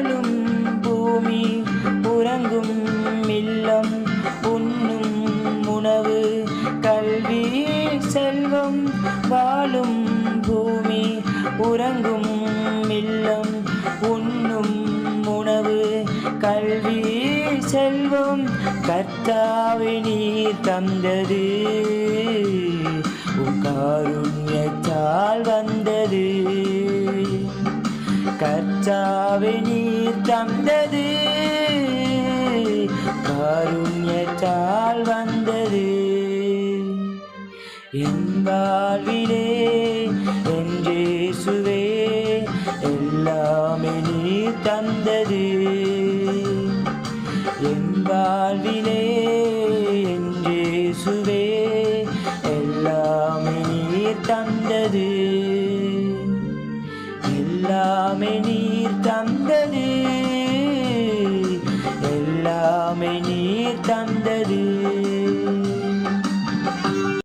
வாழும் பூமி உறங்கும் இல்லம் உண்ணும் உணவு கல்வி செல்வம் வாழும் பூமி உறங்கும் இல்லம் உண்ணும் உணவு கல்வி செல்வம் கர்த்தாவே நீர் தந்தது உம் காருண்யத்தால் வந்தது கர்த்தாவே நீர் தந்தது காருண்யத்தால் வந்தது என் வாழ்விலே என் இயேசுவே எல்லாமே நீர் தந்தது என் வாழ்விலே என் இயேசுவே எல்லாமே நீர் தந்தது எல்லாமே நீர் தந்தது எல்லாமே நீர் தந்தது